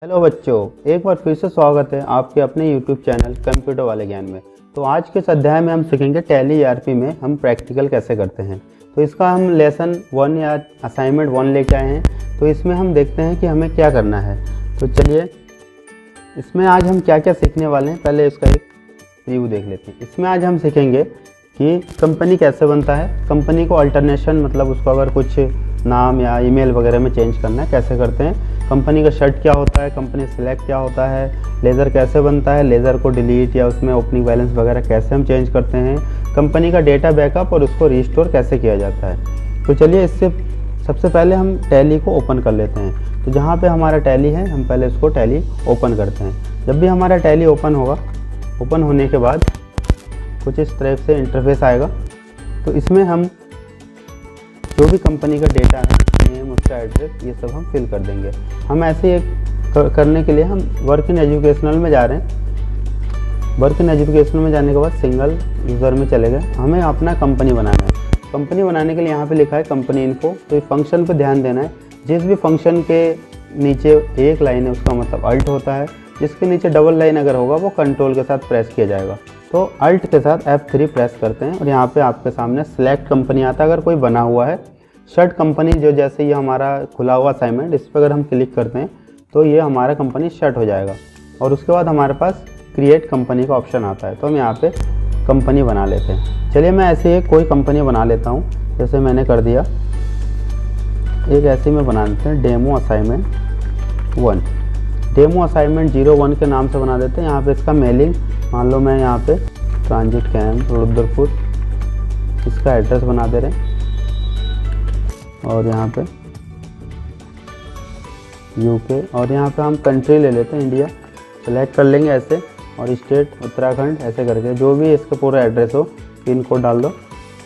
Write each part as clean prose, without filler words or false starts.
Hello बच्चों, एक बार फिर से स्वागत है आपके अपने YouTube चैनल कंप्यूटर वाले ज्ञान में। तो आज के इस अध्याय में हम सीखेंगे टैली ERP में हम प्रैक्टिकल कैसे करते हैं। तो इसका हम लेसन 1 या असाइनमेंट 1 लेके आए हैं। तो इसमें हम देखते हैं कि हमें क्या करना है। तो चलिए इसमें आज हम क्या क्या सीखने वाले हैं, पहले इसका एक रिव्यू देख लेते हैं। इसमें आज हम सीखेंगे कि कंपनी कैसे बनता है, कंपनी को अल्टरनेशन मतलब उसको अगर कुछ नाम या ईमेल वगैरह में चेंज करना है कैसे करते हैं, कंपनी का शर्ट क्या होता है, कंपनी सेलेक्ट क्या होता है, लेज़र कैसे बनता है, लेज़र को डिलीट या उसमें ओपनिंग बैलेंस वगैरह कैसे हम चेंज करते हैं, कंपनी का डेटा बैकअप और उसको रिस्टोर कैसे किया जाता है। तो चलिए इससे सबसे पहले हम टैली को ओपन कर लेते हैं। तो जहाँ पे हमारा टैली है हम पहले उसको टैली ओपन करते हैं। जब भी हमारा टैली ओपन होगा, ओपन होने के बाद कुछ इस तरह से इंटरफेस आएगा। तो इसमें हम जो भी कंपनी का डेटा है, नेम, उसका एड्रेस, ये सब हम फिल कर देंगे। हम ऐसे करने के लिए हम वर्क इन एजुकेशनल में जा रहे हैं। वर्क इन एजुकेशनल में जाने के बाद सिंगल यूज़र में चले गए। हमें अपना कंपनी बनाना है। कंपनी बनाने के लिए यहाँ पे लिखा है कंपनी इन्फो। तो इस फंक्शन पे ध्यान देना है। जिस भी फंक्शन के नीचे एक लाइन है उसका मतलब अल्ट होता है, जिसके नीचे डबल लाइन अगर होगा वो कंट्रोल के साथ प्रेस किया जाएगा। तो अल्ट के साथ F3 प्रेस करते हैं और यहाँ पे आपके सामने सिलेक्ट कंपनी आता है अगर कोई बना हुआ है। शर्ट कंपनी जो जैसे ये हमारा खुला हुआ असाइनमेंट, इस पर अगर हम क्लिक करते हैं तो ये हमारा कंपनी शर्ट हो जाएगा। और उसके बाद हमारे पास क्रिएट कंपनी का ऑप्शन आता है। तो हम यहाँ पे कंपनी बना लेते हैं। चलिए मैं ऐसे ही कोई कंपनी बना लेता हूँ, जैसे मैंने कर दिया। एक ऐसे में बना देते हैं डेमो असाइनमेंट 1। डेमो असाइनमेंट 01 के नाम से बना देते हैं। यहाँ पे इसका मेलिंग मान लो मैं यहाँ पे ट्रांजिट कैंप रुद्रपुर, इसका एड्रेस बना दे रहे हैं। और यहाँ पे यूके और यहाँ पे हम कंट्री ले लेते हैं इंडिया, सेलेक्ट कर लेंगे ऐसे। और स्टेट उत्तराखंड, ऐसे करके जो भी इसका पूरा एड्रेस हो पिन कोड डाल दो।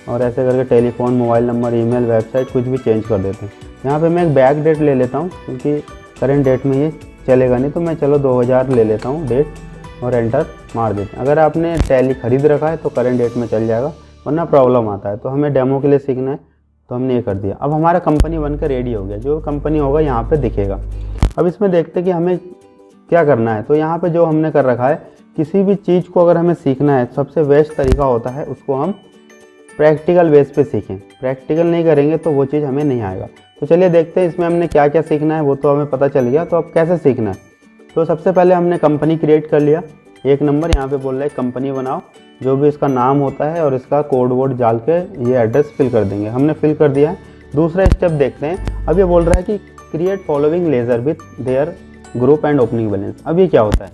और ऐसे करके telephone, mobile number, email, website कुछ भी चेंज कर देते हैं। यहाँ पे मैं एक बैक डेट ले लेता हूँ क्योंकि करेंट डेट में ये चलेगा नहीं। तो मैं चलो 2000 ले लेता हूँ डेट और एंटर मार देते हैं। अगर आपने टैली खरीद रखा है तो करेंट डेट में चल जाएगा, वरना प्रॉब्लम आता है। तो हमें डेमो के लिए सीखना है तो हमने ये कर दिया। अब हमारा कंपनी बनकर रेडी हो गया। जो कंपनी होगा यहाँ पे दिखेगा। अब इसमें देखते हैं कि हमें क्या करना है। तो यहाँ पे जो हमने कर रखा है, किसी भी चीज़ को अगर हमें सीखना है सबसे बेस्ट तरीका होता है उसको हम प्रैक्टिकल बेस पे सीखें। प्रैक्टिकल नहीं करेंगे तो वो चीज़ हमें नहीं आएगा। तो चलिए देखते हैं इसमें हमने क्या क्या सीखना है। वो तो हमें पता चल गया। तो अब कैसे सीखना है। तो सबसे पहले हमने कंपनी क्रिएट कर लिया। 1 नंबर यहाँ पे बोल रहा है कंपनी बनाओ, जो भी इसका नाम होता है और इसका कोड वोड डाल के ये एड्रेस फिल कर देंगे। हमने फिल कर दिया है। दूसरा स्टेप देखते हैं। अब ये बोल रहा है कि create following laser with their group and opening balance. अब ये क्या होता है,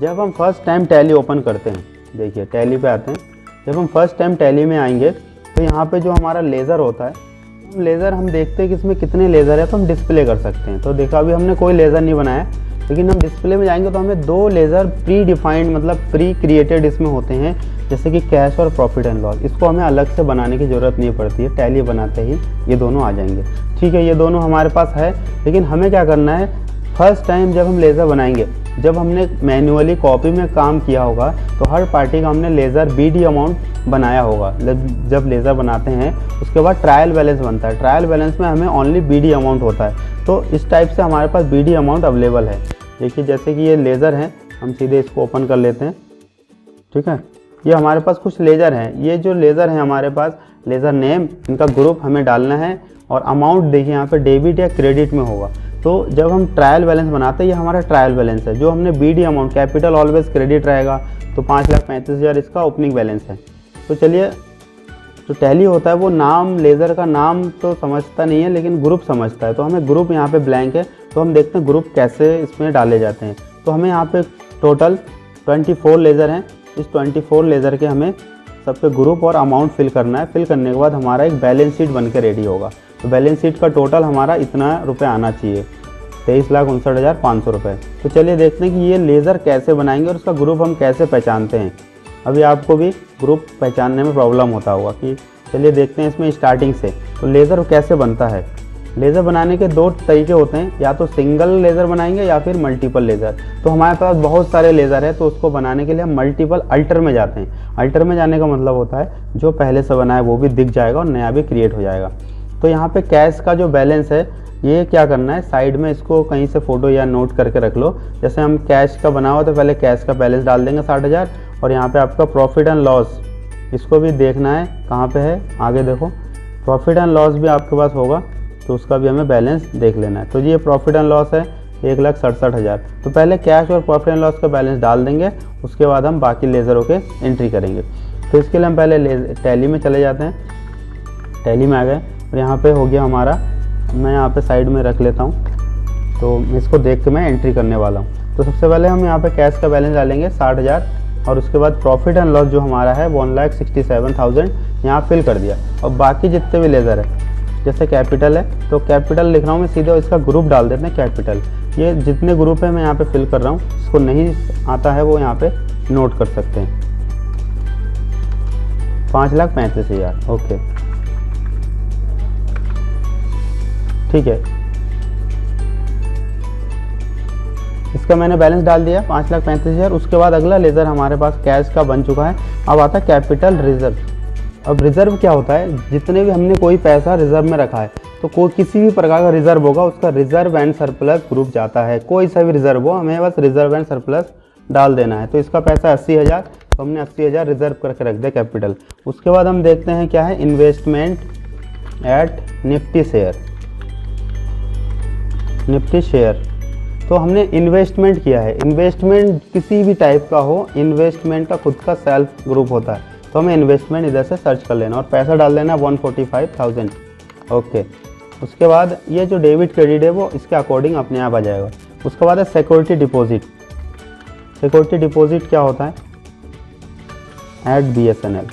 जब हम फर्स्ट टाइम टैली ओपन करते हैं, देखिए टैली पे आते हैं। जब हम फर्स्ट टाइम टैली में आएंगे तो यहाँ पे जो हमारा लेज़र होता है, लेज़र हम देखते हैं कि इसमें कितने लेज़र है तो हम डिस्प्ले कर सकते हैं। तो देखो अभी हमने कोई लेज़र नहीं बनाया, लेकिन हम डिस्प्ले में जाएंगे तो हमें 2 लेज़र प्री डिफाइंड मतलब प्री क्रिएटेड इसमें होते हैं, जैसे कि कैश और प्रॉफिट एंड लॉस। इसको हमें अलग से बनाने की ज़रूरत नहीं पड़ती है। टैली बनाते ही ये दोनों आ जाएंगे। ठीक है, ये दोनों हमारे पास है। लेकिन हमें क्या करना है, फर्स्ट टाइम जब हम लेज़र बनाएंगे, जब हमने मैन्युअली कॉपी में काम किया होगा तो हर पार्टी का हमने लेज़र BD अमाउंट बनाया होगा। जब लेज़र बनाते हैं उसके बाद ट्रायल बैलेंस बनता है। ट्रायल बैलेंस में हमें ओनली BD अमाउंट होता है। तो इस टाइप से हमारे पास BD अमाउंट अवेलेबल है। देखिए जैसे कि ये लेज़र है, हम सीधे इसको ओपन कर लेते हैं। ठीक है, ये हमारे पास कुछ लेज़र हैं। ये जो लेज़र है हमारे पास, लेज़र नेम, इनका ग्रुप हमें डालना है। और अमाउंट देखिए यहाँ पे डेबिट या क्रेडिट में होगा। तो जब हम ट्रायल बैलेंस बनाते हैं, ये हमारा ट्रायल बैलेंस है। जो हमने BD amount, capital always credit रहेगा, तो 5,35,000 इसका ओपनिंग बैलेंस है। तो चलिए, तो टैली होता है वो नाम, लेज़र का नाम तो समझता नहीं है लेकिन ग्रुप समझता है। तो हमें ग्रुप यहाँ पे ब्लैंक है, तो हम देखते हैं ग्रुप कैसे इसमें डाले जाते हैं। तो हमें यहाँ पे टोटल 24 लेज़र हैं। इस 24 लेज़र के हमें सब पे ग्रुप और अमाउंट फिल करना है। फिल करने के बाद हमारा एक बैलेंस शीट बन के रेडी होगा। तो बैलेंस शीट का टोटल हमारा इतना रुपये आना चाहिए, 23,59,500 रुपये। तो चलिए देखते हैं कि ये लेज़र कैसे बनाएंगे और उसका ग्रुप हम कैसे पहचानते हैं। अभी आपको भी ग्रुप पहचानने में प्रॉब्लम होता होगा कि चलिए देखते हैं इसमें स्टार्टिंग से। तो लेज़र कैसे बनता है। लेज़र बनाने के 2 तरीके होते हैं, या तो सिंगल लेज़र बनाएंगे या फिर मल्टीपल लेज़र। तो हमारे पास बहुत सारे लेज़र है, तो उसको बनाने के लिए हम मल्टीपल अल्टर में जाते हैं। अल्टर में जाने का मतलब होता है जो पहले से बना है वो भी दिख जाएगा और नया भी क्रिएट हो जाएगा। तो यहाँ पे कैश का जो बैलेंस है ये क्या करना है, साइड में इसको कहीं से फ़ोटो या नोट करके रख लो। जैसे हम कैश का बना हुआ तो पहले कैश का बैलेंस डाल देंगे 60,000, और यहाँ पे आपका प्रॉफिट एंड लॉस इसको भी देखना है कहाँ पे है, आगे देखो प्रॉफिट एंड लॉस भी आपके पास होगा तो उसका भी हमें बैलेंस देख लेना है। तो ये प्रॉफिट एंड लॉस है 1,67,000। तो पहले कैश और प्रॉफिट एंड लॉस का बैलेंस डाल देंगे, उसके बाद हम बाकी लेज़रों के एंट्री करेंगे। तो इसके लिए हम पहले टैली में चले जाते हैं। टैली में आ गए और यहाँ पे हो गया हमारा, मैं यहाँ पे साइड में रख लेता हूँ, तो इसको देख के मैं एंट्री करने वाला हूँ। तो सबसे पहले हम यहाँ पे कैश का बैलेंस डालेंगे 60,000, और उसके बाद प्रॉफिट एंड लॉस जो हमारा है 1,67,000 यहाँ फिल कर दिया। और बाकी जितने भी लेज़र है, जैसे कैपिटल है तो कैपिटल लिख रहा हूँ मैं, सीधे इसका ग्रुप डाल देते हैं कैपिटल। ये जितने ग्रुप है मैं यहाँ पे फिल कर रहा हूँ, जिसको नहीं आता है वो यहाँ पे नोट कर सकते हैं। 5,35,000 ओके, ठीक है। इसका मैंने बैलेंस डाल दिया 5,35,000। उसके बाद अगला लेज़र हमारे पास कैश का बन चुका है। अब आता है कैपिटल रिजर्व। अब रिजर्व क्या होता है, जितने भी हमने कोई पैसा रिजर्व में रखा है तो कोई किसी भी प्रकार का रिजर्व होगा उसका रिजर्व एंड सरप्लस ग्रुप जाता है। कोई सा भी रिजर्व हो, हमें बस रिजर्व एंड सरप्लस डाल देना है। तो इसका पैसा 80,000, तो हमने 80,000 रिजर्व करके रख दिया कैपिटल। उसके बाद हम देखते हैं क्या है, investment at Nifty share. Nifty share तो हमने इन्वेस्टमेंट किया है। इन्वेस्टमेंट किसी भी टाइप का हो, इन्वेस्टमेंट का खुद का सेल्फ ग्रुप होता है, तो हमें इन्वेस्टमेंट इधर से सर्च कर लेना और पैसा डाल देना 145,000 ओके। उसके बाद ये जो डेबिट क्रेडिट है वो इसके अकॉर्डिंग अपने आप आ जाएगा। उसके बाद है सिक्योरिटी डिपॉजिट। सिक्योरिटी डिपॉजिट क्या होता है, एट BSNL।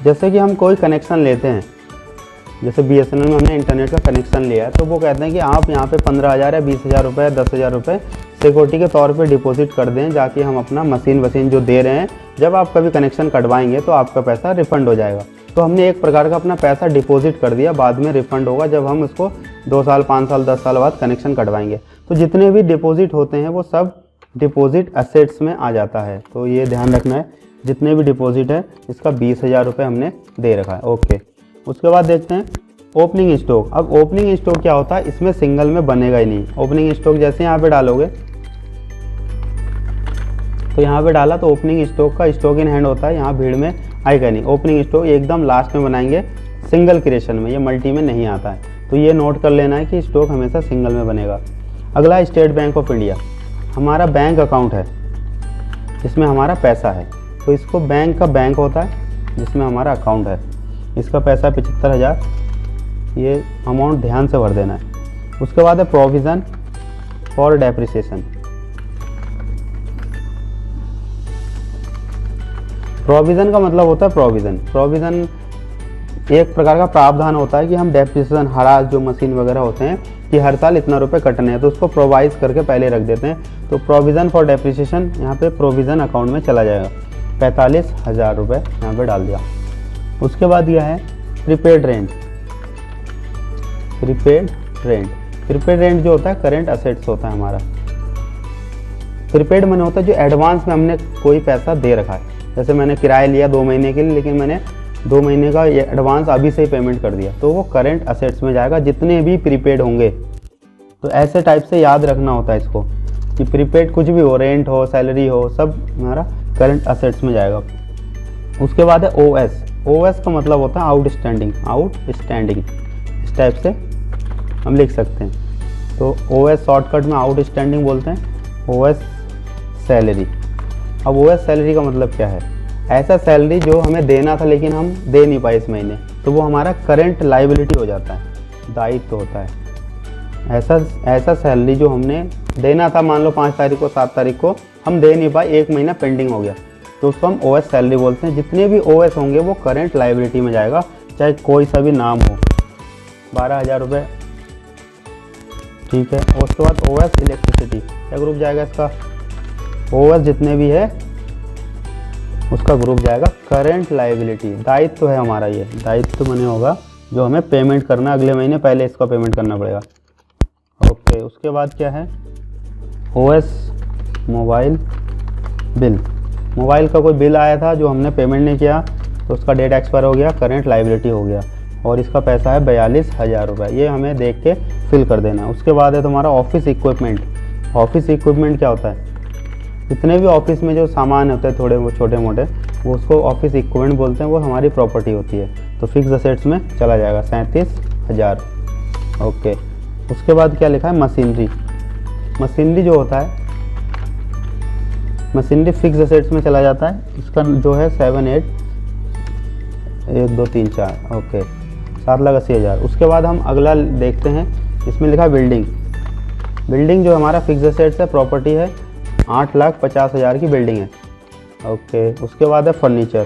जैसे कि हम कोई कनेक्शन लेते हैं, जैसे BSNL में हमने इंटरनेट का कनेक्शन लिया है, तो वो कहते हैं कि आप यहाँ पे 15,000 या 20,000 रुपये, 10,000 रुपये सिक्योरिटी के तौर पे डिपॉजिट कर दें, जाके हम अपना मशीन जो दे रहे हैं, जब आप कभी कनेक्शन कटवाएंगे तो आपका पैसा रिफ़ंड हो जाएगा। तो हमने एक प्रकार का अपना पैसा डिपॉजिट कर दिया, बाद में रिफ़ंड होगा जब हम उसको 2 साल, 5 साल, 10 साल बाद कनेक्शन कटवाएंगे। तो जितने भी डिपॉजिट होते हैं वो सब डिपॉजिट एसेट्स में आ जाता है। तो ये ध्यान रखना है, जितने भी डिपॉजिट है इसका 20,000 रुपये हमने दे रखा है ओके। उसके बाद देखते हैं ओपनिंग स्टॉक। अब ओपनिंग स्टॉक क्या होता है, इसमें सिंगल में बनेगा ही नहीं। ओपनिंग स्टॉक जैसे यहाँ पे डालोगे तो यहाँ पे डाला तो ओपनिंग स्टॉक का स्टॉक इन हैंड होता है, यहाँ भीड़ में आएगा नहीं। ओपनिंग स्टॉक एकदम लास्ट में बनाएंगे, सिंगल क्रिएशन में, ये मल्टी में नहीं आता है। तो ये नोट कर लेना है कि स्टॉक हमेशा सिंगल में बनेगा। अगला स्टेट बैंक ऑफ इंडिया, हमारा बैंक अकाउंट है, इसमें हमारा पैसा है, तो इसको बैंक का बैंक होता है जिसमें हमारा अकाउंट है। इसका पैसा 75,000, ये अमाउंट ध्यान से भर देना है। उसके बाद है प्रोविज़न फॉर डेप्रिसिएशन। प्रोविज़न का मतलब होता है प्रोविज़न एक प्रकार का प्रावधान होता है कि हम डेप्रिसिएशन, हरास जो मशीन वगैरह होते हैं कि हर साल इतना रुपए कटने हैं, तो उसको प्रोवाइज करके पहले रख देते हैं। तो प्रोविज़न फॉर डेप्रिसिएशन यहाँ पे प्रोविज़न अकाउंट में चला जाएगा, 45,000 रुपये यहाँ पे डाल दिया। उसके बाद यह है प्रीपेड रेंट। प्रीपेड रेंट जो होता है करेंट असेट्स होता है हमारा। प्रीपेड मनी होता है जो एडवांस में हमने कोई पैसा दे रखा है, जैसे मैंने किराया लिया 2 महीने के लिए, लेकिन मैंने 2 महीने का एडवांस अभी से ही पेमेंट कर दिया, तो वो करेंट असेट्स में जाएगा जितने भी प्रीपेड होंगे। तो ऐसे टाइप से याद रखना होता है इसको कि प्रीपेड कुछ भी हो, रेंट हो, सैलरी हो, सब हमारा करंट असेट्स में जाएगा। उसके बाद है OS का मतलब होता है आउटस्टैंडिंग। इस टाइप से हम लिख सकते हैं। तो OS शॉर्टकट में आउटस्टैंडिंग बोलते हैं, OS सैलरी। अब OS सैलरी का मतलब क्या है, ऐसा सैलरी जो हमें देना था लेकिन हम दे नहीं पाए इस महीने, तो वो हमारा करंट लायबिलिटी हो जाता है, दायित्व होता है। ऐसा सैलरी जो हमने देना था, मान लो 5 तारीख को, 7 तारीख को हम दे नहीं पाए, 1 महीना पेंडिंग हो गया, तो उसको हम OS सैलरी बोलते हैं। जितने भी OS होंगे वो करंट लायबिलिटी में जाएगा, चाहे कोई सा भी नाम हो। 12,000 रुपये, ठीक है। और उसके बाद OS इलेक्ट्रिसिटी, क्या ग्रुप जाएगा इसका, OS जितने भी है उसका ग्रुप जाएगा करंट लायबिलिटी। दायित्व है हमारा, ये दायित्व बने होगा जो हमें पेमेंट करना अगले महीने, पहले इसका पेमेंट करना पड़ेगा ओके। उसके बाद क्या है, OS मोबाइल बिल। मोबाइल का कोई बिल आया था जो हमने पेमेंट नहीं किया, तो उसका डेट एक्सपायर हो गया, करंट लायबिलिटी हो गया। और इसका पैसा है 42,000 रुपये। ये हमें देख के फिल कर देना है। उसके बाद है तुम्हारा ऑफिस इक्विपमेंट। ऑफिस इक्विपमेंट क्या होता है? जितने भी ऑफिस में जो सामान होते हैं थोड़े वो छोटे मोटे, वो उसको ऑफिस इक्विपमेंट बोलते हैं, वो हमारी प्रॉपर्टी होती है। तो फिक्स असेट्स में चला जाएगा 37,000। ओके, उसके बाद क्या लिखा है? मशीनरी। मशीनरी जो होता है, मशीनरी फिक्स असेट्स में चला जाता है। इसका जो है 7, 8, 1, 2, 3, 4, ओके 7,80,000। उसके बाद हम अगला देखते हैं, इसमें लिखा है बिल्डिंग। बिल्डिंग जो हमारा फिक्स असेट्स है, प्रॉपर्टी है, 8,50,000 की बिल्डिंग है। ओके, उसके बाद है फर्नीचर।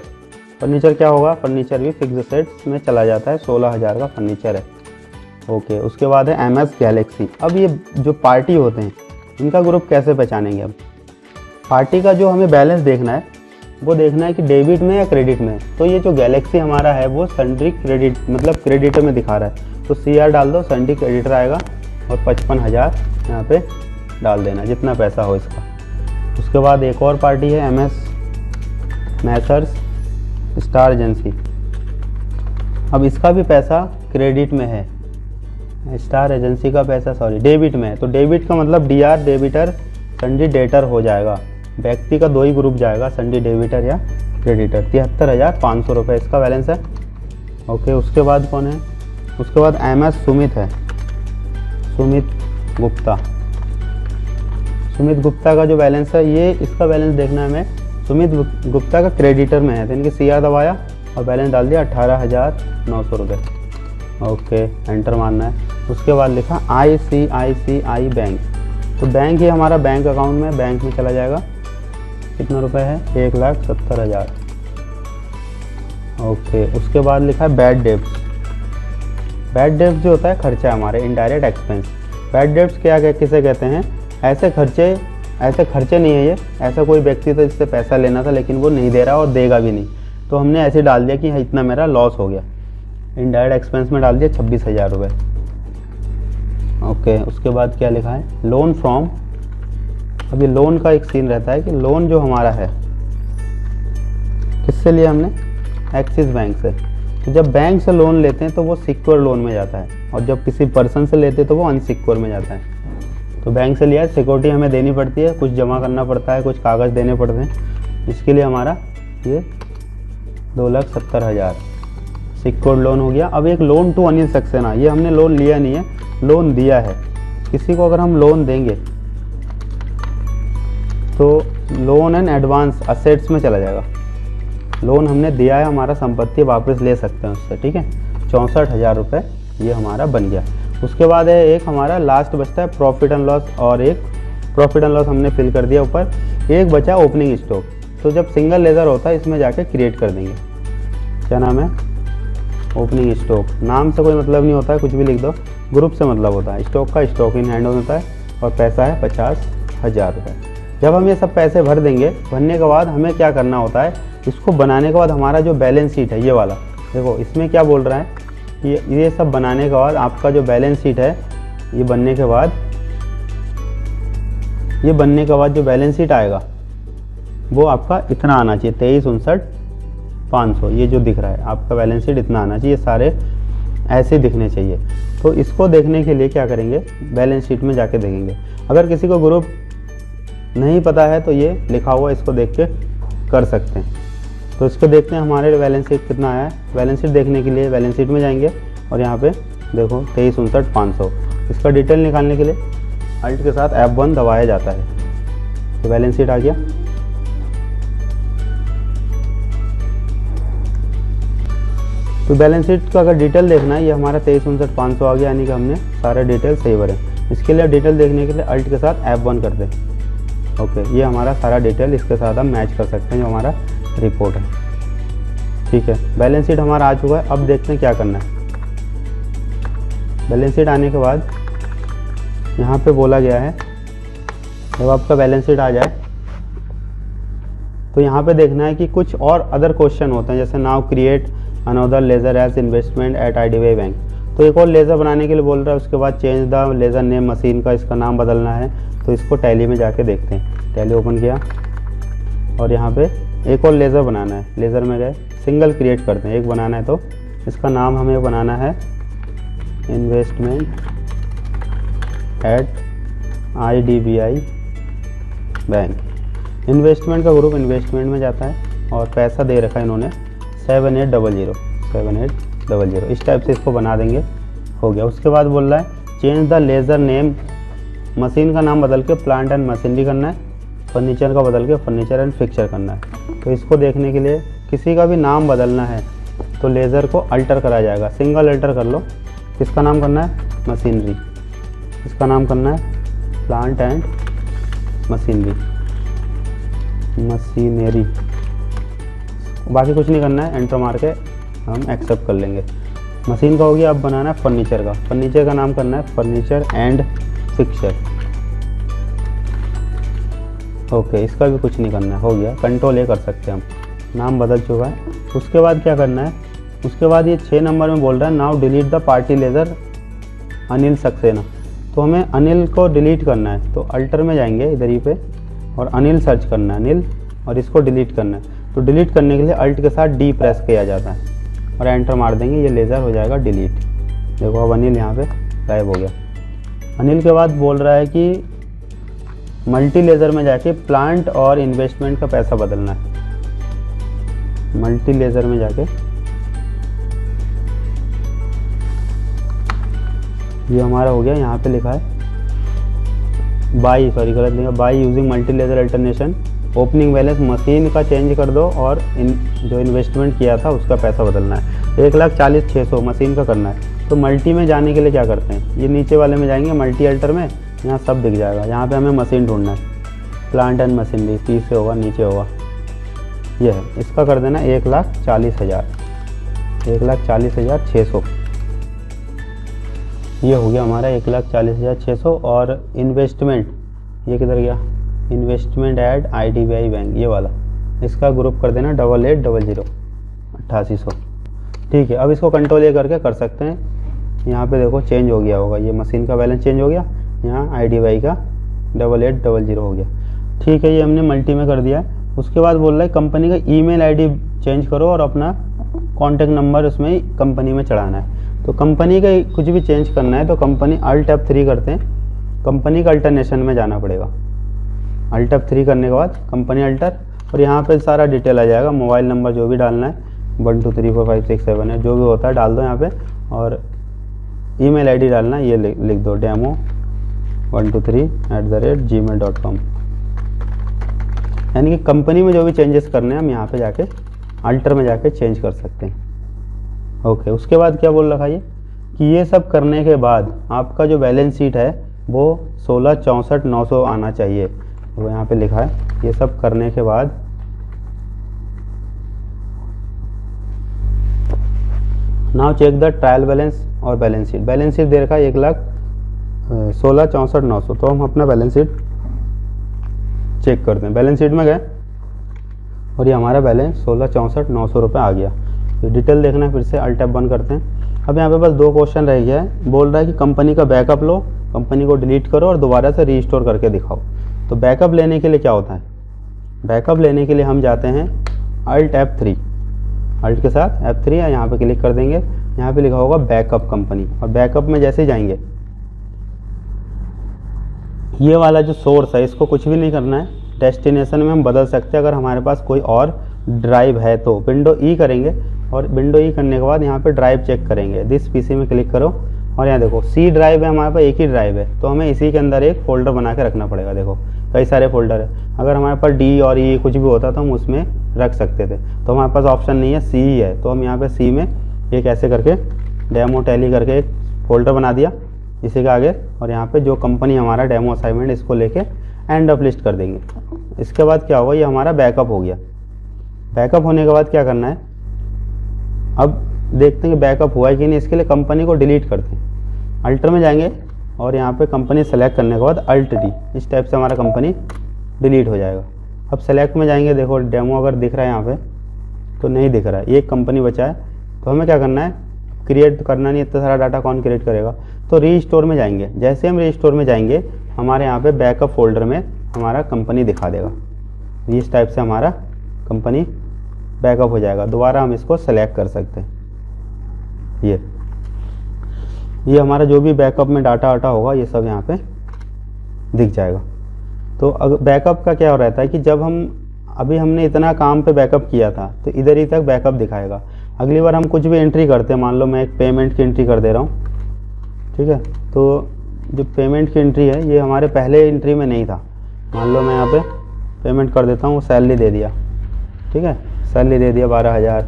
फर्नीचर क्या होगा? फर्नीचर भी फिक्स असेट्स में चला जाता है, 16,000 का फर्नीचर है। ओके, उसके बाद है MS गैलेक्सी। अब ये जो पार्टी होते हैं, इनका ग्रुप कैसे पहचानेंगे? अब पार्टी का जो हमें बैलेंस देखना है, वो देखना है कि डेबिट में या क्रेडिट में। तो ये जो गैलेक्सी हमारा है वो सन्ड्री क्रेडिट, मतलब क्रेडिटर में दिखा रहा है। तो CR डाल दो, सन्ड्री क्रेडिटर आएगा और 55,000 यहाँ पे डाल देना, जितना पैसा हो इसका। उसके बाद एक और पार्टी है MS मैसर्स स्टार एजेंसी। अब इसका भी पैसा क्रेडिट में है, स्टार एजेंसी का पैसा डेबिट में है। तो डेबिट का मतलब DR डेबिटर, सन्ड्री डेटर हो जाएगा। व्यक्ति का 2 ही ग्रुप जाएगा, सन्ड्री डेबिटर या क्रेडिटर। 73,500 रुपये इसका बैलेंस है। ओके, उसके बाद कौन है? उसके बाद MS सुमित है, सुमित गुप्ता। सुमित गुप्ता का जो बैलेंस है, ये इसका बैलेंस देखना है हमें। सुमित गुप्ता का क्रेडिटर में है, तो इनके CR दबाया और बैलेंस डाल दिया 18,900 रुपये। ओके, एंटर मारना है। उसके बाद लिखा ICICI बैंक। तो बैंक ही हमारा बैंक अकाउंट में, बैंक में चला जाएगा। कितना रुपए है? 1,70,000। ओके, उसके बाद लिखा है बैड डेब्ट्स। बैड डेब्ट्स जो होता है खर्चा हमारे, इनडायरेक्ट एक्सपेंस। बैड डेब्ट्स क्या किसे कहते हैं? ऐसे खर्चे नहीं है ये, ऐसा कोई व्यक्ति था जिससे पैसा लेना था लेकिन वो नहीं दे रहा और देगा भी नहीं, तो हमने ऐसे डाल दिया कि इतना मेरा लॉस हो गया। इनडायरेक्ट एक्सपेंस में डाल दिया 26,000 रुपये। ओके, उसके बाद क्या लिखा है? Loan from. अभी लोन का एक सीन रहता है कि लोन जो हमारा है किससे लिया हमने? एक्सिस बैंक से। तो जब बैंक से लोन लेते हैं तो वो सिक्योर लोन में जाता है, और जब किसी पर्सन से लेते हैं तो वो अनसिक्योर में जाता है। तो बैंक से लिया, सिक्योरिटी हमें देनी पड़ती है, कुछ जमा करना पड़ता है, कुछ कागज़ देने पड़ते हैं। इसके लिए हमारा ये 2,70,000 सिक्योर्ड लोन हो गया। अब एक लोन टू अनिल सक्सेना, ये हमने लोन लिया नहीं है, लोन दिया है। किसी को अगर हम लोन देंगे तो लोन एंड एडवांस असेट्स में चला जाएगा। लोन हमने दिया है, हमारा संपत्ति वापस ले सकते हैं उससे, ठीक है। 64,000 रुपये ये हमारा बन गया। उसके बाद है एक हमारा लास्ट बचता है प्रॉफिट एंड लॉस, और एक प्रॉफिट एंड लॉस हमने फिल कर दिया ऊपर। एक बचा ओपनिंग स्टॉक। तो जब सिंगल लेज़र होता है इसमें जाके क्रिएट कर देंगे। क्या नाम है? Opening stock. नाम से कोई मतलब नहीं होता है, कुछ भी लिख दो, ग्रुप से मतलब होता है। स्टॉक का स्टॉक इन हैंड होता है और पैसा है 50,000 रुपये। जब हम ये सब पैसे भर देंगे, भरने के बाद हमें क्या करना होता है, इसको बनाने के बाद हमारा जो बैलेंस शीट है ये वाला, देखो इसमें क्या बोल रहा है कि ये सब बनाने के बाद आपका जो बैलेंस शीट है, ये बनने के बाद जो बैलेंस शीट आएगा वो आपका इतना आना चाहिए, 23,59,500। ये जो दिख रहा है आपका बैलेंस शीट इतना आना चाहिए, सारे ऐसे दिखने चाहिए। तो इसको देखने के लिए क्या करेंगे, बैलेंस शीट में जाके देखेंगे। अगर किसी को ग्रुप नहीं पता है तो ये लिखा हुआ इसको देख के कर सकते हैं। तो इसको देखते हैं हमारे बैलेंस शीट कितना आया है। बैलेंस शीट देखने के लिए बैलेंस शीट में जाएंगे और यहाँ पे देखो 23,59,500। इसका डिटेल निकालने के लिए अल्ट के साथ F1 दबाया जाता है। तो बैलेंस शीट आ गया। तो बैलेंस शीट का अगर डिटेल देखना है, ये हमारा 23,59,500 आ गया, यानी कि हमने सारे डिटेल सही भरे। इसके लिए डिटेल देखने के लिए अल्ट के साथ F1 कर दें। ओके, ये हमारा सारा डिटेल इसके साथ हम मैच कर सकते हैं जो हमारा रिपोर्ट है, ठीक है। बैलेंस शीट हमारा आ चुका है। अब देखते हैं क्या करना है। बैलेंस शीट आने के बाद यहाँ पे बोला गया है, जब आपका बैलेंस शीट आ जाए तो यहाँ पे देखना है कि कुछ और अदर क्वेश्चन होते हैं, जैसे now create another ledger as investment at IDBI bank. तो एक और लेज़र बनाने के लिए बोल रहा है। उसके बाद change the laser name, machine का इसका नाम बदलना है। तो इसको टैली में जाके देखते हैं। टैली ओपन किया और यहाँ पे एक और लेज़र बनाना है। लेज़र में गए, सिंगल क्रिएट करते हैं, एक बनाना है तो इसका नाम हमें बनाना है investment at IDBI bank. Investment का ग्रुप इन्वेस्टमेंट में जाता है और पैसा दे रखा है इन्होंने 7800 इस टाइप से इसको बना देंगे, हो गया। उसके बाद बोल रहा है change the laser name, machine का नाम बदल के प्लांट एंड मशीनरी करना है, फर्नीचर का बदल के फर्नीचर एंड फिक्चर करना है। तो इसको देखने के लिए किसी का भी नाम बदलना है तो लेज़र को अल्टर करा जाएगा, सिंगल अल्टर कर लो। किसका नाम करना है? मशीनरी। इसका नाम करना है प्लांट एंड मशीनरी, बाकी कुछ नहीं करना है, एंटर मार के हम एक्सेप्ट कर लेंगे। मशीन का हो गया। अब बनाना है फर्नीचर का। फर्नीचर का नाम करना है फर्नीचर एंड फिक्चर। ओके, इसका भी कुछ नहीं करना है, हो गया। कंट्रोल ए कर सकते हैं हम, नाम बदल चुका है। उसके बाद क्या करना है? उसके बाद ये 6 नंबर में बोल रहा है now delete the party laser Anil Saxena. तो हमें अनिल को डिलीट करना है, तो अल्टर में जाएंगे इधर ही पे और अनिल सर्च करना है, अनिल, और इसको डिलीट करना है। तो डिलीट करने के लिए अल्ट के साथ डी प्रेस किया जाता है और एंटर मार देंगे, ये लेज़र हो जाएगा डिलीट। देखो अब अनिल यहाँ पे गायब हो गया। अनिल के बाद बोल रहा है कि मल्टी लेज़र में जाके प्लांट और इन्वेस्टमेंट का पैसा बदलना है। मल्टी लेज़र में जाके ये हमारा हो गया, यहाँ पे लिखा है गलत लिखा, by using multi laser alternation, opening balance machine का चेंज कर दो और जो इन्वेस्टमेंट किया था उसका पैसा बदलना है। 1,40,600 मशीन का करना है। तो मल्टी में जाने के लिए क्या करते हैं, ये नीचे वाले में जाएंगे मल्टी अल्टर में, यहाँ सब दिख जाएगा। यहाँ पे हमें मशीन ढूंढना है, प्लांट एंड मशीनरी, पीछे होगा, नीचे होगा, ये है। इसका कर देना 1,40,000, 1,40,600, ये हो गया हमारा 1,40,600। और इन्वेस्टमेंट, ये किधर गया? इन्वेस्टमेंट एट IDBI बैंक, ये वाला, इसका ग्रुप कर देना 8800, 8800। ठीक है, अब इसको कंट्रोल ए करके कर सकते हैं। यहाँ पे देखो चेंज हो गया होगा, ये मशीन का बैलेंस चेंज हो गया, यहाँ IDBI का 8800 हो गया। ठीक है, ये हमने मल्टी में कर दिया है। उसके बाद बोल रहा है कंपनी का ईमेल आईडी चेंज करो और अपना कॉन्टैक्ट नंबर उसमें कंपनी में चढ़ाना है। तो कंपनी का कुछ भी चेंज करना है तो कंपनी Alt F3 करते हैं, कंपनी का अल्टरनेशन में जाना पड़ेगा। Alt F3 करने के बाद कंपनी अल्टर, और यहाँ पे सारा डिटेल आ जाएगा, मोबाइल नंबर जो भी डालना है 1 2 3 4 5 6 7 है, जो भी होता है डाल दो यहाँ पे, और ईमेल आईडी डालना है, ये लिख दो demo123@gmail.com। यानी कि कंपनी में जो भी चेंजेस करने हैं हम यहाँ पे जाके अल्टर में जाके चेंज कर सकते हैं। ओके, उसके बाद क्या बोल रखा है कि ये सब करने के बाद आपका जो बैलेंस शीट है वो 16,64,900 आना चाहिए। वो यहाँ पे लिखा है, ये सब करने के बाद now check the trial balance और बैलेंस शीट। बैलेंस शीट दे रखा है 1,16,64,900। तो हम अपना बैलेंस शीट चेक करते हैं। बैलेंस शीट में गए और ये हमारा बैलेंस 16,64,900 रुपये आ गया। तो डिटेल देखना है, फिर से अल्ट F1 करते हैं। अब यहाँ पे बस 2 क्वेश्चन रह गया है। बोल रहा है कि कंपनी का बैकअप लो, कंपनी को डिलीट करो और दोबारा से रीस्टोर करके दिखाओ। तो बैकअप लेने के लिए क्या होता है? बैकअप लेने के लिए हम जाते हैं अल्ट F3, अल्ट के साथ F3 या यहाँ पे क्लिक कर देंगे। यहाँ पे लिखा होगा बैकअप कंपनी, और बैकअप में जैसे जाएंगे ये वाला जो सोर्स है इसको कुछ भी नहीं करना है, डेस्टिनेशन में हम बदल सकते हैं। अगर हमारे पास कोई और ड्राइव है तो विंडो ई करेंगे, और विंडो ई करने के बाद यहाँ पे ड्राइव चेक करेंगे। दिस पीसी में क्लिक करो और यहाँ देखो सी ड्राइव है, हमारे पास एक ही ड्राइव है, तो हमें इसी के अंदर एक फ़ोल्डर बना के रखना पड़ेगा। देखो कई सारे फोल्डर है, अगर हमारे पास डी और ई कुछ भी होता तो हम उसमें रख सकते थे, तो हमारे पास ऑप्शन नहीं है, सी ही है। तो हम यहाँ पे सी में एक ऐसे करके डेमो टैली करके एक फ़ोल्डर बना दिया इसी के आगे, और यहाँ पे जो कंपनी हमारा डेमो असाइनमेंट इसको लेके एंड ऑफ लिस्ट कर देंगे। इसके बाद क्या होगा, ये हमारा बैकअप हो गया। बैकअप होने के बाद क्या करना है, अब देखते हैं कि बैकअप हुआ है कि नहीं। इसके लिए कंपनी को डिलीट करते हैं, अल्टर में जाएंगे और यहाँ पे कंपनी सेलेक्ट करने के बाद अल्ट डी, इस टाइप से हमारा कंपनी डिलीट हो जाएगा। अब सेलेक्ट में जाएंगे, देखो डेमो अगर दिख रहा है यहाँ पे तो नहीं दिख रहा है, ये कंपनी बचा है। तो हमें क्या करना है, क्रिएट करना नहीं, इतना सारा डाटा कौन क्रिएट करेगा। तो रीस्टोर में जाएंगे, जैसे हम रीस्टोर में जाएंगे हमारे यहाँ पे बैकअप फोल्डर में हमारा कंपनी दिखा देगा। इस टाइप से हमारा कंपनी बैकअप हो जाएगा। दोबारा हम इसको सेलेक्ट कर सकते हैं। ये हमारा जो भी बैकअप में डाटा आटा होगा ये सब यहाँ पे दिख जाएगा। तो अगर बैकअप का क्या रहता है कि जब हम अभी हमने इतना काम पे बैकअप किया था तो इधर ही तक बैकअप दिखाएगा। अगली बार हम कुछ भी एंट्री करते हैं, मान लो मैं एक पेमेंट की एंट्री कर दे रहा हूँ, ठीक है, तो जो पेमेंट की एंट्री है ये हमारे पहले एंट्री में नहीं था। मान लो मैं यहाँ पे पेमेंट कर देता हूँ, सैलरी दे दिया, ठीक है, सैलरी दे दिया 12,000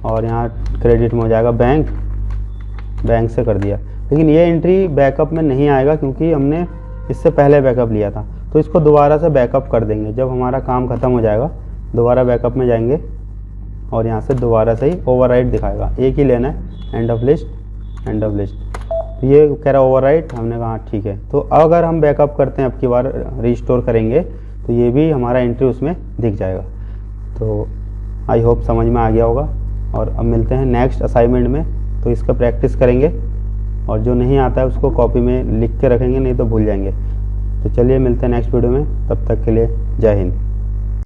और यहाँ क्रेडिट में हो जाएगा बैंक से कर दिया। लेकिन ये एंट्री बैकअप में नहीं आएगा क्योंकि हमने इससे पहले बैकअप लिया था। तो इसको दोबारा से बैकअप कर देंगे, जब हमारा काम ख़त्म हो जाएगा दोबारा बैकअप में जाएंगे और यहाँ से दोबारा से ही ओवरराइट दिखाएगा। एक ही लेना है, end of list, end of list. तो ये कह रहा ओवरराइट, हमने कहा ठीक है। तो अगर हम बैकअप करते हैं, अब की बार रिस्टोर करेंगे तो ये भी हमारा एंट्री उसमें दिख जाएगा। तो आई होप समझ में आ गया होगा। और अब मिलते हैं नेक्स्ट असाइनमेंट में, तो इसका प्रैक्टिस करेंगे और जो नहीं आता है उसको कॉपी में लिख के रखेंगे, नहीं तो भूल जाएंगे। तो चलिए मिलते हैं नेक्स्ट वीडियो में, तब तक के लिए जय हिंद।